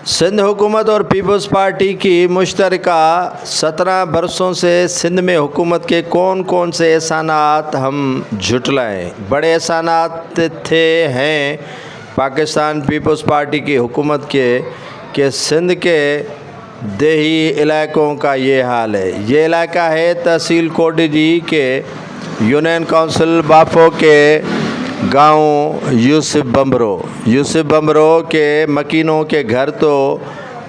सिंध हुकूमत और peoples party की मुश्तरका 17 बरसों से सिंध में हुकूमत के कौन कौन से एहसानात हम झुटलाएं। बड़े एहसानात हैं पाकिस्तान पीपल्स पार्टी की हुकूमत के सिंध के देही इलाकों का ये हाल है। ये इलाका है तहसील कोडजी के यूनियन काउंसिल बाफो के गांव यूसुफ बम्बरो के मकीनों के घर तो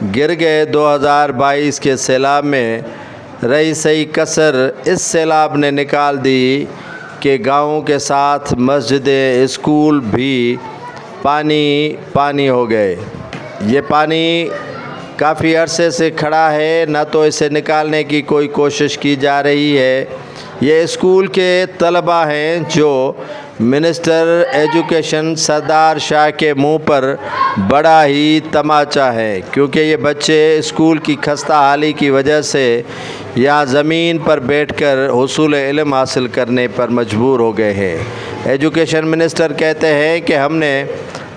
गिर गए 2022 के सैलाब में। रही सही कसर इस सैलाब ने निकाल दी कि गाँवों के साथ मस्जिदें स्कूल भी पानी हो गए। ये पानी काफ़ी अरसे से खड़ा है, न तो इसे निकालने की कोई कोशिश की जा रही है। ये स्कूल के तलबा हैं जो मिनिस्टर एजुकेशन सरदार शाह के मुंह पर बड़ा ही तमाचा है, क्योंकि ये बच्चे स्कूल की खस्ता हाली की वजह से यहाँ ज़मीन पर बैठकर हुसूल इल्म हासिल करने पर मजबूर हो गए हैं। एजुकेशन मिनिस्टर कहते हैं कि हमने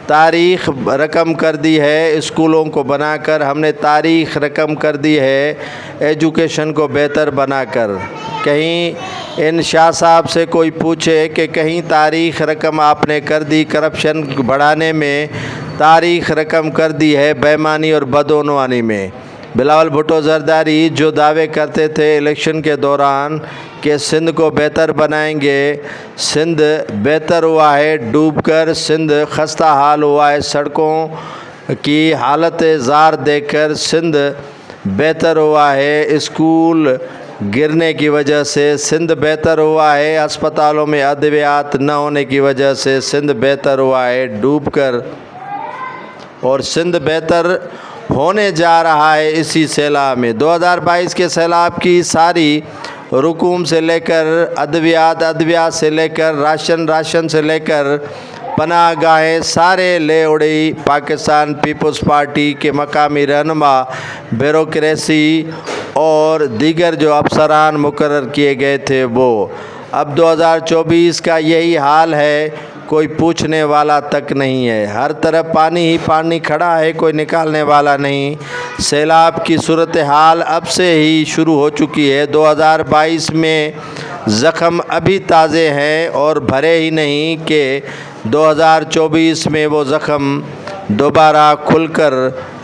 तारीख़ रकम कर दी है, स्कूलों को बनाकर हमने तारीख़ रकम कर दी है, एजुकेशन को बेहतर बनाकर। कहीं इन शाह साहब से कोई पूछे कि कहीं तारीख़ रकम आपने कर दी, करप्शन बढ़ाने में तारीख़ रकम कर दी है, बेईमानी और बदعنवानी में। बिलावल भुट्टो जरदारी जो दावे करते थे इलेक्शन के दौरान कि सिंध को बेहतर बनाएंगे, सिंध बेहतर हुआ है डूबकर, सिंध खस्ता हाल हुआ है सड़कों की हालत ज़ार देखकर, सिंध बेहतर हुआ है स्कूल गिरने की वजह से, सिंध बेहतर हुआ है अस्पतालों में अद्वियात न होने की वजह से, सिंध बेहतर हुआ है डूबकर, और सिंध बेहतर होने जा रहा है इसी सैलाब में। 2022 के सैलाब की सारी रुकूम से लेकर अद्वियात से लेकर राशन से लेकर पनाह गाहें सारे ले उड़ी पाकिस्तान पीपल्स पार्टी के मकामी रहनुमा, ब्यूरोक्रेसी और दीगर जो अफसरान मुकर्रर किए गए थे वो। अब 2024 का यही हाल है, कोई पूछने वाला तक नहीं है। हर तरफ पानी ही पानी खड़ा है, कोई निकालने वाला नहीं। सैलाब की सूरत हाल अब से ही शुरू हो चुकी है। 2022 में ज़ख़म अभी ताज़े हैं और भरे ही नहीं कि 2024 में वो ज़ख़म दोबारा खुलकर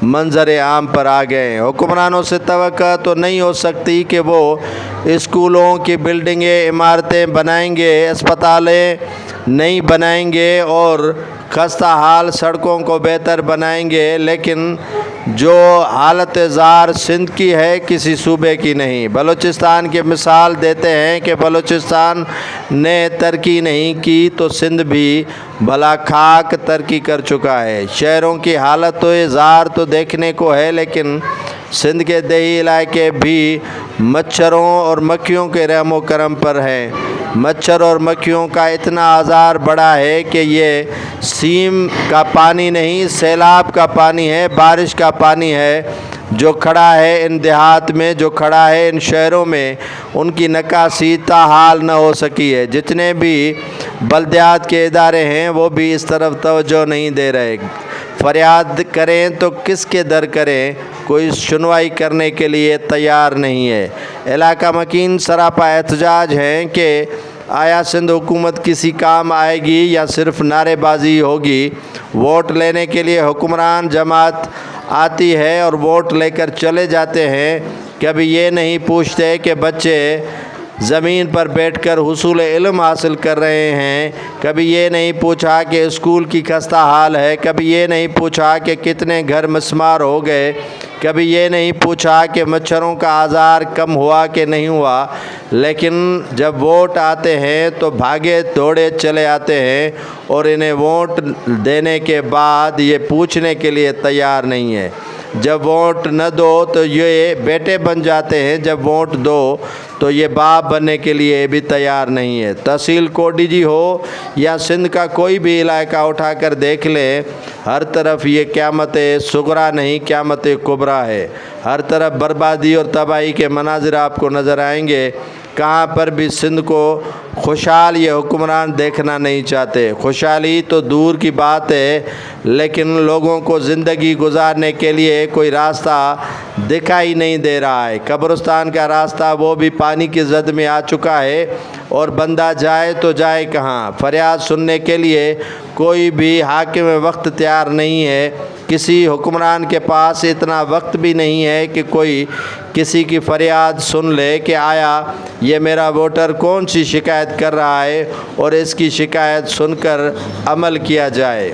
मंजर आम पर आ गए। हुक्मरानों से तवक्को तो नहीं हो सकती कि वो स्कूलों की बिल्डिंगें इमारतें बनाएंगे, अस्पतालें नहीं बनाएंगे और खस्ता हाल सड़कों को बेहतर बनाएंगे, लेकिन जो हालत ज़ार सिंध की है किसी सूबे की नहीं। बलूचिस्तान की मिसाल देते हैं कि बलूचिस्तान ने तरक्की नहीं की तो सिंध भी भला खाक तरक्की कर चुका है। शहरों की हालत तो ज़ार तो देखने को है, लेकिन सिंध के देही इलाके भी मच्छरों और मक्खियों के रहमो करम पर हैं। मच्छर और मक्खियों का इतना आज़ार बढ़ा है कि ये सीम का पानी नहीं, सैलाब का पानी है, बारिश का पानी है जो खड़ा है इन देहात में, जो खड़ा है इन शहरों में। उनकी नक्काशी ताहाल न हो सकी है। जितने भी बल्दियात के इदारे हैं वो भी इस तरफ तवज्जो नहीं दे रहे। फरियाद करें तो किसके दर करें, कोई सुनवाई करने के लिए तैयार नहीं है। इलाका मकीन सरापा एहतजाज हैं कि आया सिंध हुकूमत किसी काम आएगी या सिर्फ नारेबाजी होगी। वोट लेने के लिए हुक्मरान जमात आती है और वोट लेकर चले जाते हैं, कभी ये नहीं पूछते कि बच्चे ज़मीन पर बैठकर हुसूल इल्म हासिल कर रहे हैं, कभी ये नहीं पूछा कि स्कूल की खस्ता हाल है, कभी ये नहीं पूछा कि कितने घर मस्मार हो गए, कभी ये नहीं पूछा कि मच्छरों का आज़ार कम हुआ कि नहीं हुआ। लेकिन जब वोट आते हैं तो भागे दौड़े चले आते हैं और इन्हें वोट देने के बाद ये पूछने के लिए तैयार नहीं है। जब वोट न दो तो ये बेटे बन जाते हैं, जब वोट दो तो ये बाप बनने के लिए भी तैयार नहीं है। तहसील कोडजी हो या सिंध का कोई भी इलाका उठाकर देख ले, हर तरफ ये क़यामत सुगरा नहीं क़यामत कुबरा है। हर तरफ बर्बादी और तबाही के मनाजिर आपको नज़र आएंगे। کہاں پر بھی سندھ کو خوشحال یہ حکمران دیکھنا نہیں چاہتے۔ خوشحالی تو دور کی بات ہے، لیکن لوگوں کو زندگی گزارنے کے لیے کوئی راستہ دکھائی نہیں دے رہا ہے۔ قبرستان کا راستہ وہ بھی پانی کی زد میں آ چکا ہے، اور بندہ جائے تو جائے کہاں؟ فریاد سننے کے لیے کوئی بھی حاکم وقت تیار نہیں ہے۔ کسی حکمران کے پاس اتنا وقت بھی نہیں ہے کہ کوئی کسی کی فریاد سن لے کہ آیا یہ میرا ووٹر کون سی شکایت کر رہا ہے اور اس کی شکایت سن کر عمل کیا جائے۔